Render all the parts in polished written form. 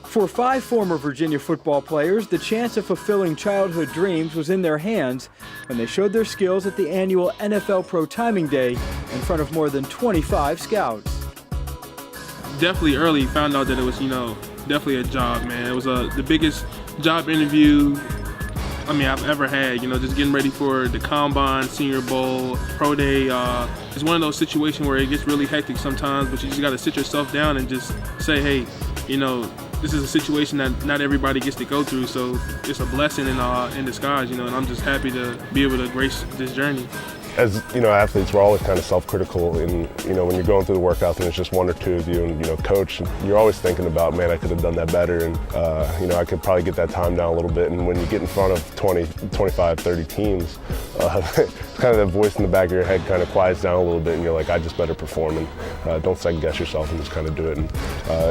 For 5 former Virginia football players, the chance of fulfilling childhood dreams was in their hands when they showed their skills at the annual NFL Pro Timing Day in front of more than 25 scouts. Definitely early found out that it was, definitely a job, man. It was the biggest job interview I've ever had, just getting ready for the Combine, Senior Bowl, Pro Day. It's one of those situations where it gets really hectic sometimes, but you just got to sit yourself down and just say, hey, this is a situation that not everybody gets to go through, so it's a blessing in disguise, and I'm just happy to be able to grace this journey. As athletes, we're always kind of self-critical, and when you're going through the workouts and it's just one or two of you, and coach, you're always thinking about, man, I could have done that better, and I could probably get that time down a little bit. And when you get in front of 20, 25, 30 teams, kind of that voice in the back of your head kind of quiets down a little bit, and you're like, I just better perform, and don't second guess yourself, and just kind of do it. And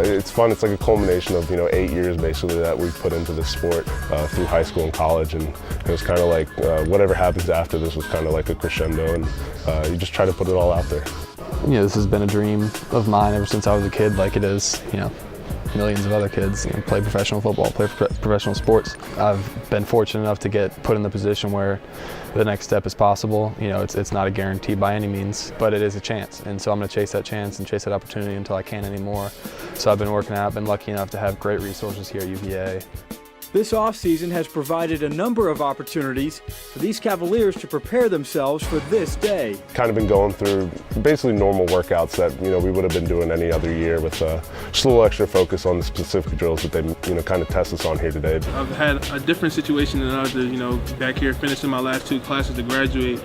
it's fun. It's like a culmination of 8 years basically that we've put into this sport through high school and college, and it was kind of like whatever happens after this was kind of like a crescendo. And you just try to put it all out there. This has been a dream of mine ever since I was a kid, like it is, millions of other kids, play professional football, play professional sports. I've been fortunate enough to get put in the position where the next step is possible. It's not a guarantee by any means, but it is a chance. And so I'm going to chase that chance and chase that opportunity until I can't anymore. So I've been working out, I've been lucky enough to have great resources here at UVA. This offseason has provided a number of opportunities for these Cavaliers to prepare themselves for this day. Kind of been going through basically normal workouts that we would have been doing any other year, with just a little extra focus on the specific drills that they kind of test us on here today. I've had a different situation than others, back here finishing my last 2 classes to graduate.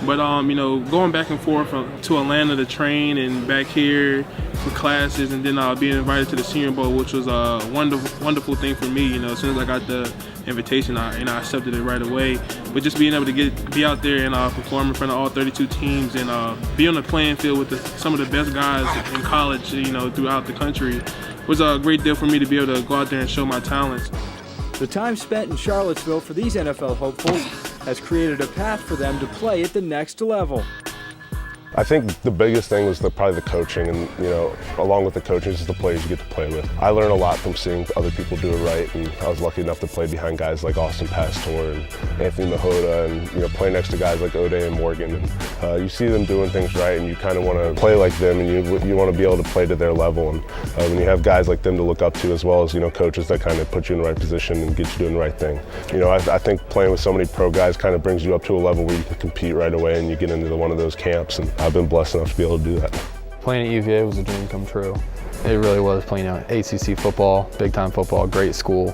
But going back and forth to Atlanta to train and back here for classes, and then being invited to the Senior Bowl, which was a wonderful thing for me. As soon as I got the invitation, I accepted it right away. But just being able to be out there and perform in front of all 32 teams and be on the playing field with some of the best guys in college, throughout the country, was a great deal for me to be able to go out there and show my talents. The time spent in Charlottesville for these NFL hopefuls has created a path for them to play at the next level. I think the biggest thing was probably the coaching, and along with the coaching is the players you get to play with. I learned a lot from seeing other people do it right, and I was lucky enough to play behind guys like Austin Pastor and Anthony Mahota, and play next to guys like O'Day and Morgan. And you see them doing things right, and you kind of want to play like them, and you want to be able to play to their level. And when you have guys like them to look up to, as well as coaches that kind of put you in the right position and get you doing the right thing. I think playing with so many pro guys kind of brings you up to a level where you can compete right away, and you get into one of those camps. And I've been blessed enough to be able to do that. Playing at UVA was a dream come true. It really was. Playing ACC football, big time football, great school,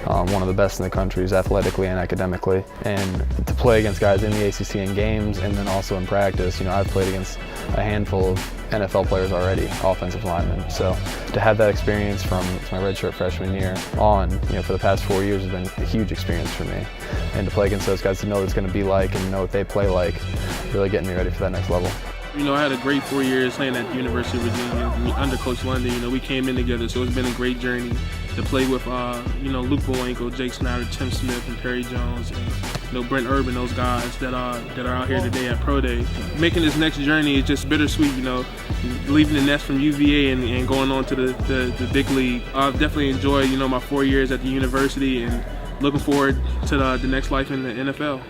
one of the best in the country athletically and academically. And to play against guys in the ACC in games and then also in practice, I've played against a handful of NFL players already, offensive linemen. So to have that experience from my redshirt freshman year on, for the past 4 years has been a huge experience for me. And to play against those guys, to know what it's going to be like and know what they play like, really getting me ready for that next level. I had a great 4 years playing at the University of Virginia under Coach London. We came in together, so it's been a great journey to play with, Luke Bowinkle, Jake Snyder, Tim Smith, and Perry Jones, and Brent Urban, those guys that are out here today at Pro Day. Making this next journey is just bittersweet, leaving the nest from UVA and going on to the big league. I've definitely enjoyed, my 4 years at the university and looking forward to the next life in the NFL.